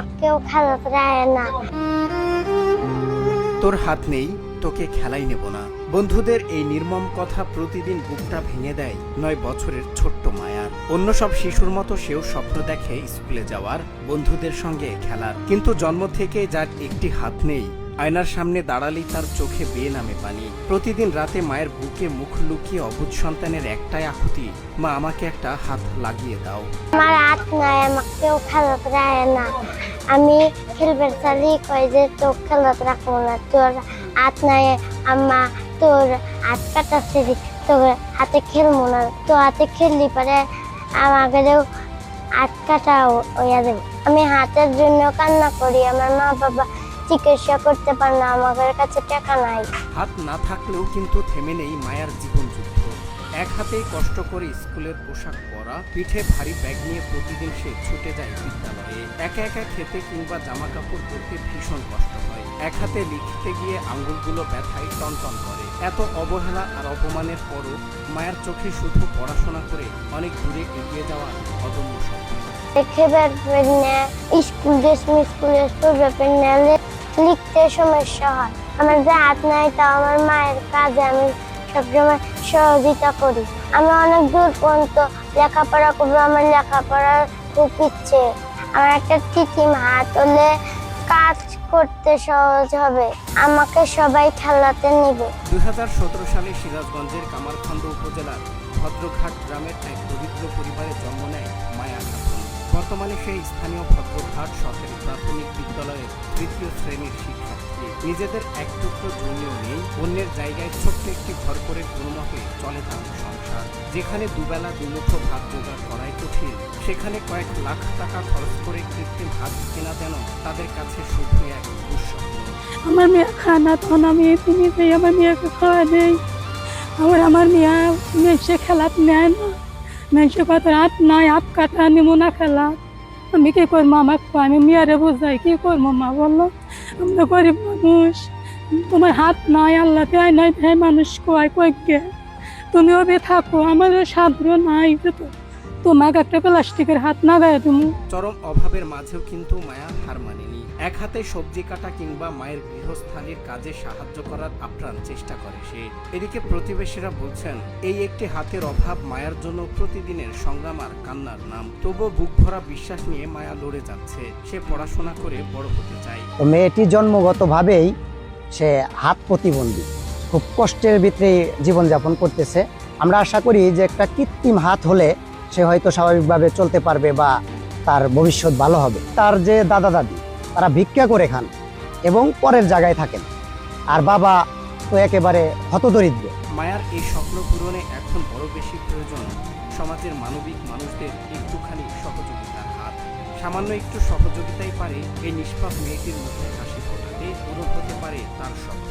আমাকে কেউ খেলাতে দেয় না। তোর হাত নেই, তোকে খেলাই নেব না। বন্ধুদের এই নির্মম কথা প্রতিদিন বুকটা ভেঙে দেয় 9 বছরের ছোট্ট মায়ার। অন্য সব শিশুর মতো সেও স্বপ্ন দেখে স্কুলে যাওয়ার, বন্ধুদের সঙ্গে খেলার, কিন্তু জন্ম থেকে যার একটি হাত নেই, আয়নার সামনে দাঁড়ালেই তার চোখে বেয়ে নামে পানি। প্রতিদিন রাতে মায়ের বুকে মুখ লুকিয়ে অবুঝ সন্তানের একটাই আকুতি, মা আমাকে একটা হাত লাগিয়ে দাও। আমার হাত নাই, আমাকে কেউ খেলাতে দেয় না। আমি খেলবে চালি কই যে তো খেলাতে রাখবো না, তোর হাত নাই আম্মা, তোর হাত কাটাচ্ছে, তোর হাতে খেলবো না, তো হাতে খেললি পরে আমাকে হাত কাটা হইয়া দেবে। আমি হাতের জন্য কান্না করি, আমার মা বাবা চিকিৎসা করতে পারে না, আমাদের কাছে টাকা নাই। হাত না থাকলেও কিন্তু থেমে নেই মায়ার জীবন যুদ্ধ। এক হাতেই কষ্ট করে স্কুলের পোশাক পরা, পিঠে ভারী ব্যাগ নিয়ে প্রতিদিন সে ছুটে যায় বিদ্যালয়ে। একা একা খেতে কিংবা জামা কাপড় পরতে ভীষণ কষ্ট হয়। এক হাতে লিখতে গিয়ে আঙ্গুলগুলো ব্যথায় টনটন করে। এত অবহেলা আর অপমানের পরও মায়ের চোখে শুধু পড়াশোনা করে অনেক দূরে এগিয়ে যাওয়ার অদম্য স্বপ্ন। স্কুল লিখতে সমস্যা হয়। আমার যে হাত নাই, তা আমার মায়ের কাজে আমি সবসময় সহযোগিতা করি। আমি অনেক দূর পর্যন্ত লেখাপড়া করবো, আমার লেখাপড়ার খুব ইচ্ছে। আমার একটা কৃত্রিম হাত হলে কাজ করতে সহজ হবে, আমাকে সবাই খেলাতে নিবে। 2017 সালে সিরাজগঞ্জের কামারখন্দ উপজেলার ভদ্রঘাট গ্রামের এক দরিদ্র পরিবারে জন্ম নেয় মায়া খাতুন। বর্তমানে সেই স্থানীয় ভদ্রঘাট সরকারি প্রাথমিক বিদ্যালয়ের 3য় শ্রেণীর শিক্ষার্থী। নিজেদের এক টুকরো জমিও নেই, অন্যের জায়গায় ছোট্ট একটি ঘর করে কোনোমতে চলে তাদের সংসার। যেখানে দুবেলা দুমুঠো ভাত জোগাড় করাই কঠিন, সেখানে কয়েক লাখ টাকা খরচ করে কৃত্রিম হাত কেনা যেন তাদের কাছে শুধু এক দুঃস্বপ্ন। আমার মেয়ে খানা তখন আমি তিনি আমার মেয়েকে খাওয়া দেই। আমার মেয়ে সে খেলাত নেয় না, মেয়ে কত হাত নাই, হাত কাটা নিমো না খেলা। আমি কি করবো, আমাকে আমি মেয়েরে বোঝাই কি করবো? মা বললো আমরা গরিব মানুষ, তোমার হাত নাই, আল্লাহ দেয় নাই, দেয় মানুষ কয় কয়েককে, তুমিও বে থাকো, আমারও সাধ্য নাই তোমাকে একটা প্লাস্টিকের হাত না গায়ে তুমি। চরম অভাবের মাঝেও কিন্তু মায়া হার মানেনি। এক হাতে সবজি কাটা কিংবা মায়ের গৃহস্থালির কাজে সাহায্য করার আপ্রাণ চেষ্টা করে সে। এদিকে প্রতিবেশীরা বলছেন এই একটি হাতের অভাব মায়ার জন্য প্রতিদিনের সংগ্রাম আর কান্নার নাম। তবুও বুক ভরা বিশ্বাস নিয়ে মায়া লড়ে যাচ্ছে। সে পড়াশোনা করে বড় হতে চায়। মেয়েটি জন্মগতভাবেই সে হাত প্রতিবন্ধী, খুব কষ্টের ভিতরে জীবনযাপন করতেছে। আমরা আশা করি যে একটা কৃত্রিম হাত হলে সে হয়তো স্বাভাবিকভাবে চলতে পারবে বা তার ভবিষ্যৎ ভালো হবে। তার যে দাদা দাদি তারা ভিক্ষা করে খান এবং পরের জায়গায় থাকেন, আর বাবা তো একেবারে হতদরিদ্র। মায়ার এই স্বপ্ন পূরণে এখন বড় বেশি প্রয়োজন সমাজের মানবিক মানুষদের একটুখানি সহযোগিতার হাত। সামান্য একটু সহযোগিতাই পারে এই নিষ্পাপ মেয়েটির মুখে হাসি ফোটাতে, পূরণ হতে পারে তার স্বপ্ন।